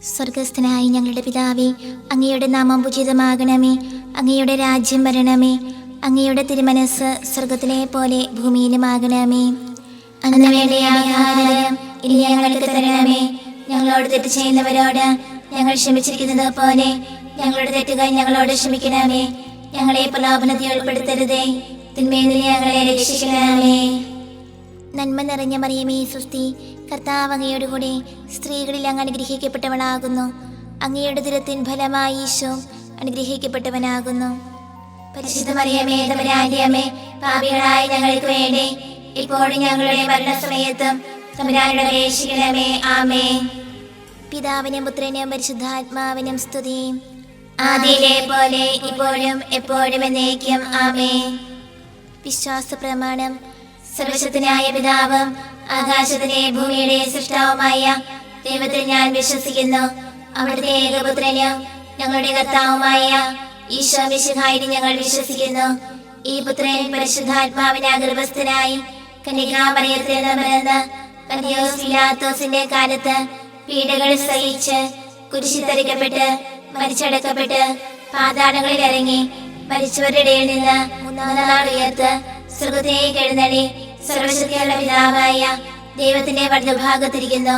സ്വർഗസ്ഥനായ ഞങ്ങളുടെ പിതാവേ, അങ്ങയുടെ നാമം പൂജിതമാകണമേ. അങ്ങയുടെ രാജ്യം വരണമേ. അങ്ങയുടെ തിരുമനസ് സ്വർഗത്തിലെ പോലെ ഭൂമിയിലുമാകണമേ. അന്ന് വേണ്ട ആഹാരം ഇനി ഞങ്ങൾക്ക് തരണമേ. ഞങ്ങളോട് തെറ്റ് ചെയ്യുന്നവരോട് ഞങ്ങൾ ക്ഷമിച്ചിരിക്കുന്നത് പോലെ ഞങ്ങളുടെ തെറ്റുകൾ ഞങ്ങളോട് ക്ഷമിക്കണമേ. ഞങ്ങളെ പ്രലോഭനത്തിൽ ഉൾപ്പെടുത്തരുതേ, തിന്മയിൽ നിന്ന് ഞങ്ങളെ രക്ഷിക്കണമേ. നന്മ നിറഞ്ഞ മറിയമേ, സ്വസ്തി, കർത്താവ് അങ്ങയോട് കൂടെ സ്ത്രീകളിൽ അങ്ങ് അനുഗ്രഹിക്കപ്പെട്ടവളാകുന്നു. അങ്ങയുടെ ദുരത്തിൻ ഫലമായി ഈശോ അനുഗ്രഹിക്കപ്പെട്ടവനാകുന്നു. പരിശുദ്ധ മറിയമേ, തമ്പുരാന്റെ അമ്മേ, പാപികളായ ഞങ്ങൾക്ക് വേണ്ടി ഇപ്പോഴും ഞങ്ങളുടെ മരണസമയത്തും തമ്പുരാനോട് അപേക്ഷിക്കണമേ. ആമേൻ. പിതാവിനും പുത്രനും പരിശുദ്ധാത്മാവിനും സ്തുതി, ആദിയിലെ പോലെ ഇപ്പോഴും എപ്പോഴും എന്നേക്കും. ആമേൻ. വിശ്വാസ പ്രമാണം. സർവശക്തനായ പിതാവും ആകാശത്തിലെ ഭൂമിയുടെ സൃഷ്ടാവുമായ ദൈവത്തിൽ ഞാൻ വിശ്വസിക്കുന്നു. അവിടുത്തെ ഏകപുത്രനും ഞങ്ങളുടെ കർത്താവുമായ ഈശോ മിശിഹായിൽ ഞങ്ങൾ വിശ്വസിക്കുന്നു. ഈ പുത്രൻ പരിശുദ്ധാത്മാവിനാൽ ഗർഭസ്ഥനായി കന്യകാമറിയത്തിൽ നിന്ന് പിറന്ന് പന്തിയോസ് പിലാത്തോസിന്റെ കാലത്ത് പീഡകൾ സഹിച്ച് കുരിശിൽ തറയ്ക്കപ്പെട്ട് മരിച്ചടക്കപ്പെട്ട് പാതാളങ്ങളിൽ ഇറങ്ങി മരിച്ചവരുടെ ഇടയിൽ നിന്ന് മൂന്നാം നാൾ ഉയർത്ത് സ്വർഗ്ഗത്തിലേക്ക് എഴുന്നള്ളി സർവശക്തിയുള്ള പിതാവായ ദൈവത്തിന്റെ വലതുഭാഗത്തിരിക്കുന്നു.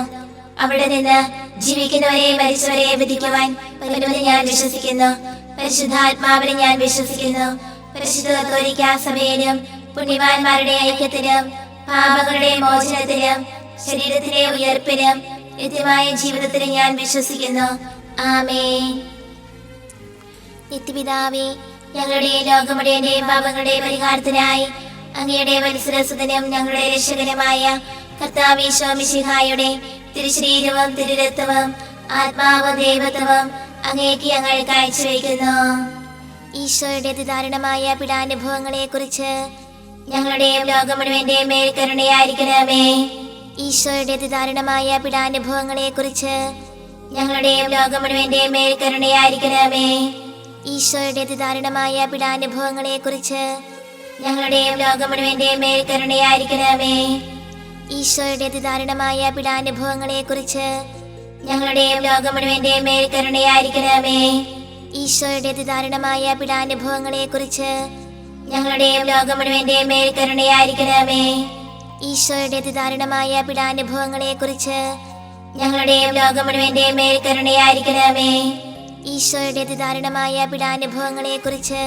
അവിടെ നിന്ന് ജീവിക്കുന്നവരെ മരിച്ചവരെ വിധിക്കുവാൻ വരുമെന്ന് ഞാൻ വിശ്വസിക്കുന്നു. പരിശുദ്ധാത്മാവിനെ ഞാൻ വിശ്വസിക്കുന്നു. പരിശുദ്ധ കത്തോലിക്കാ സഭയിലും പുണ്യവാന്മാരുടെ ഐക്യത്തിലും പാപങ്ങളുടെ മോചനത്തിലും ശരീരത്തിലെ ഉയർപ്പിലും നിത്യമായ ജീവിതത്തിലും ഞാൻ വിശ്വസിക്കുന്നു. ആമേൻ. നിത്യപിതാവേ, ഞങ്ങളുടെ ലോകമുടേന്റെയും പാപങ്ങളുടെ പരിഹാരത്തിനായി അങ്ങയുടെ വത്സരസുതനും ഞങ്ങളുടെ രക്ഷകനുമായ കർത്താവ് ഈശോ മിശിഹായുടെ തിരുശരീരവും തിരുരക്തവും ആത്മാവും ദൈവത്വവും അങ്ങേക്ക് ഞങ്ങൾ കാഴ്ചവെക്കുന്നു. ഈശോയുടെ അതിദാരുണമായ പീഡാനുഭവങ്ങളെ കുറിച്ച് ഞങ്ങളുടെയും ലോകം മുഴുവന്റെയും മേൽ കരുണയായിരിക്കണമേ. ഈശോയുടെ അതിദാരുണമായ പീഡാനുഭവങ്ങളെ കുറിച്ച് ഞങ്ങളുടെയും ലോകം മുഴുവന്റെയും മേൽ കരുണയായിരിക്കണമേ. ഈശോയുടെ അതിദാരുണമായ പീഡാനുഭവങ്ങളെ കുറിച്ച് ഞങ്ങളുടെയും ലോകം മുഴുവന്റെയും മേൽ കരുണയായിരിക്കണമേ. ഈശോയുടെ അതിദാരുണമായ പീഡാനുഭവങ്ങളെ കുറിച്ച് ഞങ്ങളുടെയും ലോകം മുഴുവന്റെയും മേൽ കരുണയായിരിക്കണമേ. ഈശോയുടെ അതിദാരുണമായ പീഡാനുഭവങ്ങളെ കുറിച്ച് ഞങ്ങളുടെയും ലോകം മുഴുവന്റെയും മേൽ കരുണയായിരിക്കണമേ. ഈശോയുടെ അതിദാരുണമായ പീഡാനുഭവങ്ങളെ കുറിച്ച് ഞങ്ങളുടെയും ലോകം മുഴുവന്റെയും മേൽ കരുണയായിരിക്കണമേ. ഈശോയുടെ അതിദാരുണമായ പീഡാനുഭവങ്ങളെ കുറിച്ച്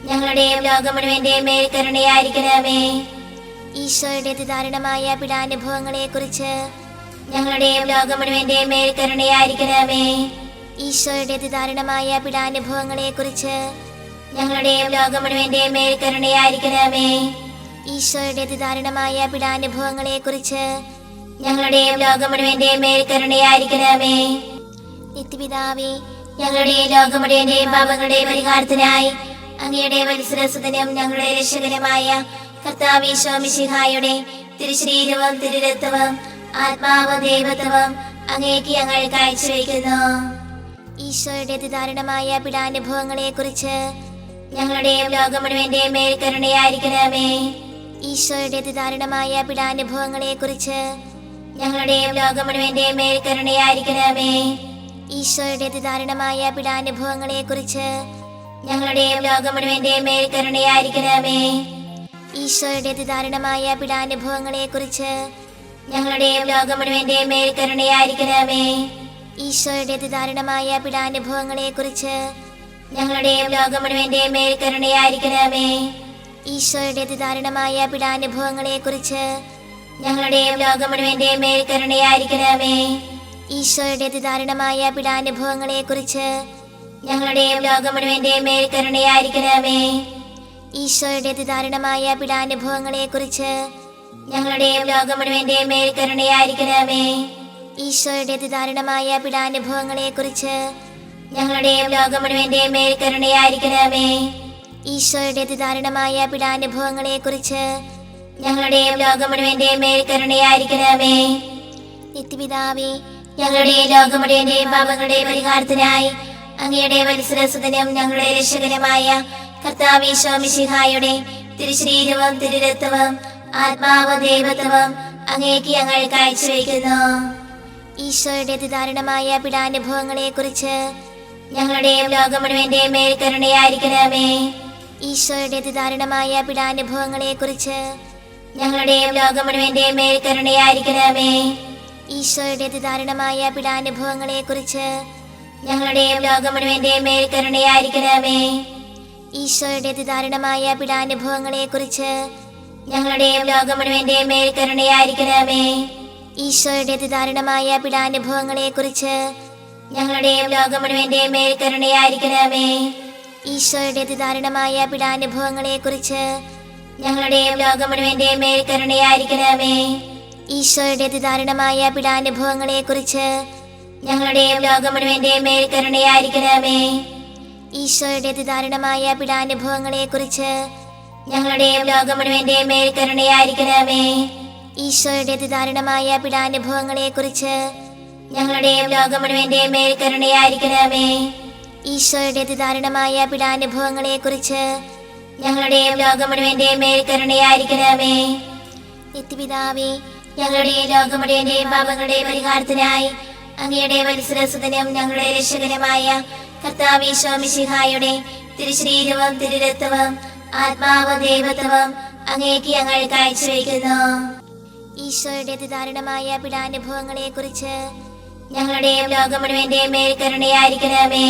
ഞങ്ങളുടെയും ലോകം മുഴുവന്റെയും മേൽ കരുണയായിരിക്കണമേ. ഈശോയുടെ അതിദാരുണമായ പീഡാനുഭവങ്ങളെ കുറിച്ച് ഞങ്ങളുടെയും ലോകം മുഴുവന്റെയും മേൽ കരുണയായിരിക്കണമേ. ഈശോയുടെ അതിദാരുണമായ പീഡാനുഭവങ്ങളെ കുറിച്ച് ഞങ്ങളുടെയും ലോകം മുഴുവന്റെയും മേൽ കരുണയായിരിക്കണമേ. ഈശോയുടെ അതിദാരുണമായ പീഡാനുഭവങ്ങളെ കുറിച്ച് ഞങ്ങളുടെയും ലോകം മുഴുവന്റെയും മേൽ കരുണയായിരിക്കണമേ. നിത്യപിതാവേ, ഞങ്ങളുടെ ലോകം മുഴുവന്റെയും പാപങ്ങളുടെ പരിഹാരത്തിനായി അങ്ങയുടെ വത്സരസുതനും ഞങ്ങളുടെ രക്ഷകനുമായ കർത്താവ് ഈശോ മിശിഹായുടെ തിരുശരീരവും തിരുരക്തവും ആത്മാവും ദൈവത്വവും അങ്ങേക്ക് ഞങ്ങൾ കാഴ്ചവെക്കുന്നു. ഈശോയുടെ അതിദാരുണമായ പീഡാനുഭവങ്ങളെ കുറിച്ച് ഞങ്ങളുടെയും ലോകം മുഴുവന്റെയും മേൽ കരുണയായിരിക്കണമേ. ഈശോയുടെ അതിദാരുണമായ പീഡാനുഭവങ്ങളെ കുറിച്ച് ഞങ്ങളുടെയും ലോകം മുഴുവന്റെയും മേൽ കരുണയായിരിക്കണമേ. ഈശോയുടെ അതിദാരുണമായ പീഡാനുഭവങ്ങളെ കുറിച്ച് ഞങ്ങളുടെയും ലോകം മുഴുവന്റെയും മേൽ കരുണയായിരിക്കണമേ. ഈശോയുടെ അതിദാരുണമായ പീഡാനുഭവങ്ങളെ കുറിച്ച് ഞങ്ങളുടെയും ലോകം മുഴുവന്റെയും മേൽ കരുണയായിരിക്കണമേ. ഈശോയുടെ അതിദാരുണമായ പീഡാനുഭവങ്ങളെ കുറിച്ച് ഞങ്ങളുടെയും ലോകം മുഴുവന്റെയും മേൽ കരുണയായിരിക്കണമേ. ഈശോയുടെ അതിദാരുണമായ പീഡാനുഭവങ്ങളെ കുറിച്ച് ഞങ്ങളുടെയും ലോകം മുഴുവന്റെയും മേൽ കരുണയായിരിക്കണമേ. ഈശോയുടെ അതിദാരുണമായ പീഡാനുഭവങ്ങളെ കുറിച്ച് ഞങ്ങളുടെയും ലോകം മുഴുവന്റെയും മേൽ കരുണയായിരിക്കണമേ. ഈശോയുടെ അതിദാരുണമായ പീഡാനുഭവങ്ങളെ കുറിച്ച് ഞങ്ങളുടെയും ലോകം മുഴുവന്റെയും മേൽ കരുണയായിരിക്കണമേ. ഈശോയുടെ അതിദാരുണമായ പീഡാനുഭവങ്ങളെ കുറിച്ച് ഞങ്ങളുടെയും ലോകം മുഴുവന്റെയും മേൽ കരുണയായിരിക്കണമേ. ഈശോയുടെ അതിദാരുണമായ പീഡാനുഭവങ്ങളെ കുറിച്ച് ഞങ്ങളുടെയും ലോകം മുഴുവന്റെയും മേൽ കരുണയായിരിക്കണമേ. നിത്യപിതാവേ, ഞങ്ങളുടെ ലോകം മുഴുവന്റെയും പാപങ്ങളുടെ പരിഹാരത്തിനായി അങ്ങയുടെ വത്സരസുതനും ഞങ്ങളുടെ രക്ഷകനുമായ കർത്താവ് ഈശോ മിശിഹായുടെ തിരുശരീരവും തിരുരക്തവും ആത്മാവും ദൈവത്വവും അങ്ങേക്ക് ഞങ്ങൾ കാഴ്ചവെക്കുന്നു. ഈശോയുടെ അതിദാരുണമായ പീഡാനുഭവങ്ങളെക്കുറിച്ച് ഞങ്ങളുടെയും ലോകം മുഴുവന്റെയും മേൽ കരുണയായിരിക്കണമേ. ഈശോയുടെ അതിദാരുണമായ പീഡാനുഭവങ്ങളെക്കുറിച്ച് ഞങ്ങളുടെയും ലോകം മുഴുവന്റെയും മേൽ കരുണയായിരിക്കണമേ. ഈശോയുടെ അതിദാരുണമായ പീഡാനുഭവങ്ങളെക്കുറിച്ച് ഞങ്ങളുടെയും ലോകം മുഴുവന്റെയും മേൽ കരുണയായിരിക്കണമേ. ഈശോയുടെ അതിദാരുണമായ പീഡാനുഭവങ്ങളെക്കുറിച്ച് ഞങ്ങളുടെയും ലോകം മുഴുവന്റെയും മേൽ കരുണയായിരിക്കണമേ. ഈശോയുടെ അതിദാരുണമായ പീഡാനുഭവങ്ങളെക്കുറിച്ച് ഞങ്ങളുടെയും ലോകം മുഴുവന്റെയും മേൽ കരുണയായിരിക്കണമേ. ഈശോയുടെ അതിദാരുണമായ പീഡാനുഭവങ്ങളെക്കുറിച്ച് ഞങ്ങളുടെയും ലോകം മുഴുവന്റെയും മേൽ കരുണയായിരിക്കണമേ. ഈശോയുടെ അതിദാരുണമായ പീഡാനുഭവങ്ങളെക്കുറിച്ച് ഞങ്ങളുടെയും ലോകം മുഴുവന്റെയും മേൽ കരുണയായിരിക്കണമേ. ഈശോയുടെ അതിദാരുണമായ പീഡാനുഭവങ്ങളെക്കുറിച്ച് ഞങ്ങളുടെയും ലോകം മുഴുവന്റെയും മേൽ കരുണയായിരിക്കണമേ. ഈശോയുടെ അതിദാരുണമായ പീഡാനുഭവങ്ങളെക്കുറിച്ച് ഞങ്ങളുടെയും ലോകം മുഴുവന്റെയും മേൽ കരുണയായിരിക്കണമേ. ഈശോയുടെ അതിദാരുണമായ പീഡാനുഭവങ്ങളെക്കുറിച്ച് ഞങ്ങളുടെയും ലോകം മുഴുവന്റെയും മേൽ കരുണയായിരിക്കണമേ. നിത്യപിതാവേ, ഞങ്ങളുടെ ലോകം മുഴുവന്റെയും പാപങ്ങളുടെ പരിഹാരത്തിനായി അങ്ങയുടെ വത്സരസുതനും ഞങ്ങളുടെ രക്ഷകനുമായ കർത്താവ് ഈശോ മിശിഹായുടെ തിരുശരീരവും തിരുരക്തവും ആത്മാവും ദൈവത്വവും അങ്ങേക്ക് ഞങ്ങൾ കാഴ്ചവെക്കുന്നു. ഈശോയുടെ അതിദാരുണമായ പീഡാനുഭവങ്ങളെക്കുറിച്ച് ഞങ്ങളുടെയും ലോകം മുഴുവന്റെയും മേൽ കരുണയായിരിക്കണമേ.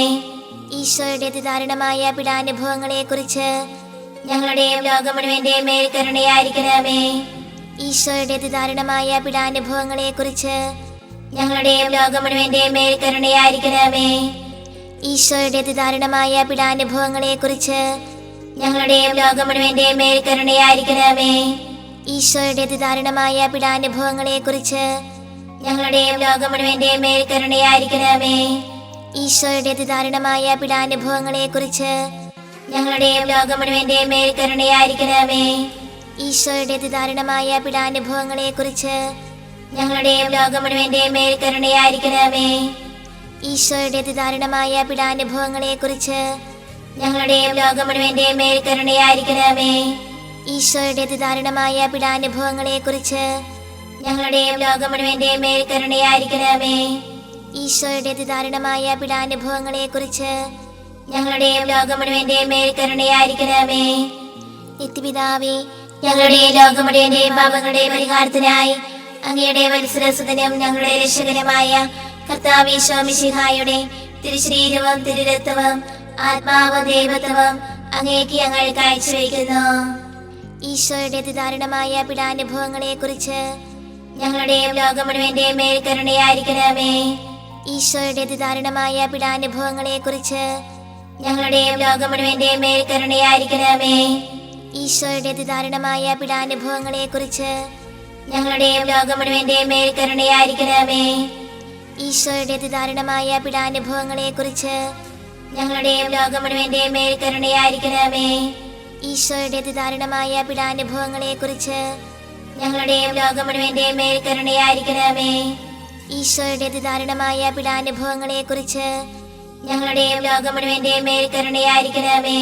ഈശോയുടെ അതിദാരുണമായ പീഡാനുഭവങ്ങളെക്കുറിച്ച് ഞങ്ങളുടെയും ലോകം മുഴുവന്റെയും മേൽ കരുണയായിരിക്കണമേ. ഈശോയുടെ അതിദാരുണമായ പീഡാനുഭവങ്ങളെക്കുറിച്ച് ഞങ്ങളുടെയും ലോകം മുഴുവന്റെയും മേൽ കരുണയായിരിക്കണമേ. ഈശോയുടെ അതിദാരുണമായ പീഡാനുഭവങ്ങളെക്കുറിച്ച് ഞങ്ങളുടെയും ലോകം മുഴുവന്റെയും മേൽ കരുണയായിരിക്കണമേ. ഈശോയുടെ അതിദാരുണമായ പീഡാനുഭവങ്ങളെക്കുറിച്ച് ഞങ്ങളുടെയും ലോകം മുഴുവന്റെയും മേൽ കരുണയായിരിക്കണമേ. ഈശോയുടെ അതിദാരുണമായ പീഡാനുഭവങ്ങളെക്കുറിച്ച് ഞങ്ങളുടെയും ലോകം മുഴുവന്റെയും മേൽ കരുണയായിരിക്കണമേ. ഈശോയുടെ അതിദാരുണമായ പീഡാനുഭവങ്ങളെക്കുറിച്ച് ഞങ്ങളുടെയും ലോകം മുഴുവന്റെയും മേൽ കരുണയായിരിക്കണമേ. ഈശോയുടെ അതിദാരുണമായ പീഡാനുഭവങ്ങളെക്കുറിച്ച് ഞങ്ങളുടെയും ലോകം മുഴുവന്റെയും മേൽ കരുണയായിരിക്കണമേ. ഈശോയുടെ അതിദാരുണമായ പീഡാനുഭവങ്ങളെക്കുറിച്ച് ഞങ്ങളുടെയും ലോകം മുഴുവന്റെയും മേൽ കരുണയായിരിക്കണമേ. ഈശോയുടെ അതിദാരുണമായ പീഡാനുഭവങ്ങളെക്കുറിച്ച് ഞങ്ങളുടെയും ലോകം മുഴുവന്റെയും മേൽ കരുണയായിരിക്കണമേ. നിത്യപിതാവേ, ഞങ്ങളുടെ ലോകം മുഴുവന്റെയും പാപങ്ങളുടെ പരിഹാരത്തിനായി അങ്ങയുടെ വത്സരസുതനും ഞങ്ങളുടെ രക്ഷകനുമായ കർത്താവ് ഈശോ മിശിഹായുടെ തിരുശരീരവും തിരുരക്തവും ആത്മാവും ദൈവത്വവും അങ്ങേക്ക് ഞങ്ങൾ കാഴ്ചവെക്കുന്നു. ഈശോയുടെ അതിദാരുണമായ പീഡാനുഭവങ്ങളെക്കുറിച്ച് ഞങ്ങളുടെയും ലോകം മുഴുവന്റെയും മേൽ കരുണയായിരിക്കണമേ. ഈശോയുടെ അതിദാരുണമായ പീഡാനുഭവങ്ങളെക്കുറിച്ച് ഞങ്ങളുടെയും ലോകം മുഴുവന്റെയും മേൽ കരുണയായിരിക്കണമേ. ഈശോയുടെ അതിദാരുണമായ പീഡാനുഭവങ്ങളെക്കുറിച്ച് ഞങ്ങളുടെയും ലോകം മുഴുവന്റെയും മേൽ കരുണയായിരിക്കണമേ. ഈശോയുടെ അതിദാരുണമായ പീഡാനുഭവങ്ങളെക്കുറിച്ച് ഞങ്ങളുടെയും ലോകം മുഴുവന്റെയും മേൽ കരുണയായിരിക്കണമേ. ഈശോയുടെ അതിദാരുണമായ പീഡാനുഭവങ്ങളെക്കുറിച്ച് ഞങ്ങളുടെയും ലോകം മുഴുവന്റെയും മേൽ കരുണയായിരിക്കണമേ. ഈശോയുടെ അതിദാരുണമായ പീഡാനുഭവങ്ങളെക്കുറിച്ച് ഞങ്ങളുടെയും ലോകം മുഴുവന്റെയും മേൽ കരുണയായിരിക്കണമേ.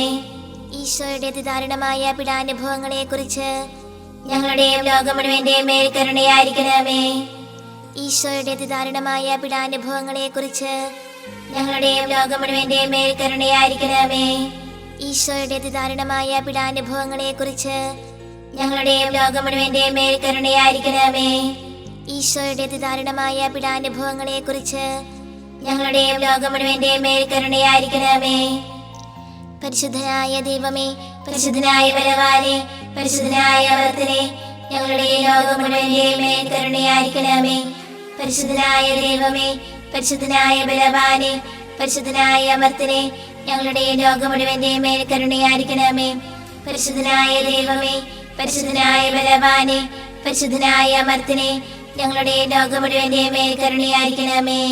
ഈശോയുടെ അതിദാരുണമായ പീഡാനുഭവങ്ങളെക്കുറിച്ച് ഞങ്ങളുടെയും ലോകം മുഴുവന്റെയും മേൽ കരുണയായിരിക്കണമേ. ഈശോയുടെ അതിദാരുണമായ പീഡാനുഭവങ്ങളെക്കുറിച്ച് ഞങ്ങളുടെയും ലോകം മുഴുവന്റെയും മേൽ കരുണയായിരിക്കണമേ. ഈശോയുടെ അതിദാരുണമായ പീഡാനുഭവങ്ങളെക്കുറിച്ച് ഞങ്ങളുടെയും ലോകം മുഴുവന്റെയും മേൽ കരുണയായിരിക്കണമേ. ഈശോയുടെ അതിദാരുണമായ പീഡാനുഭവങ്ങളെക്കുറിച്ച് ഞങ്ങളുടെയും ലോകം മുഴുവന്റെയും മേൽ കരുണയായിരിക്കണമേ. പരിശുദ്ധനായ ദൈവമേ, പരിശുദ്ധനായ ബലവാനേ, പരിശുദ്ധനായ അമർത്തനേ, ഞങ്ങളുടെ ലോകം മുഴുവന്റെയും മേൽ കരുണയായിരിക്കണമേ. പരിശുദ്ധനായ ദൈവമേ, പരിശുദ്ധനായ ബലവാനേ, പരിശുദ്ധനായ അമർത്തനേ, ഞങ്ങളുടെ ലോകം മുഴുവന്റെയും മേൽ കരുണയായിരിക്കണമേ. പരിശുദ്ധനായ ദൈവമേ, പരിശുദ്ധനായ ബലവാനേ, പരിശുദ്ധനായ അമർത്തനേ, ഞങ്ങളുടെ ലോകം മുഴുവന്റെയും മേൽ കരുണയായിരിക്കണമേ.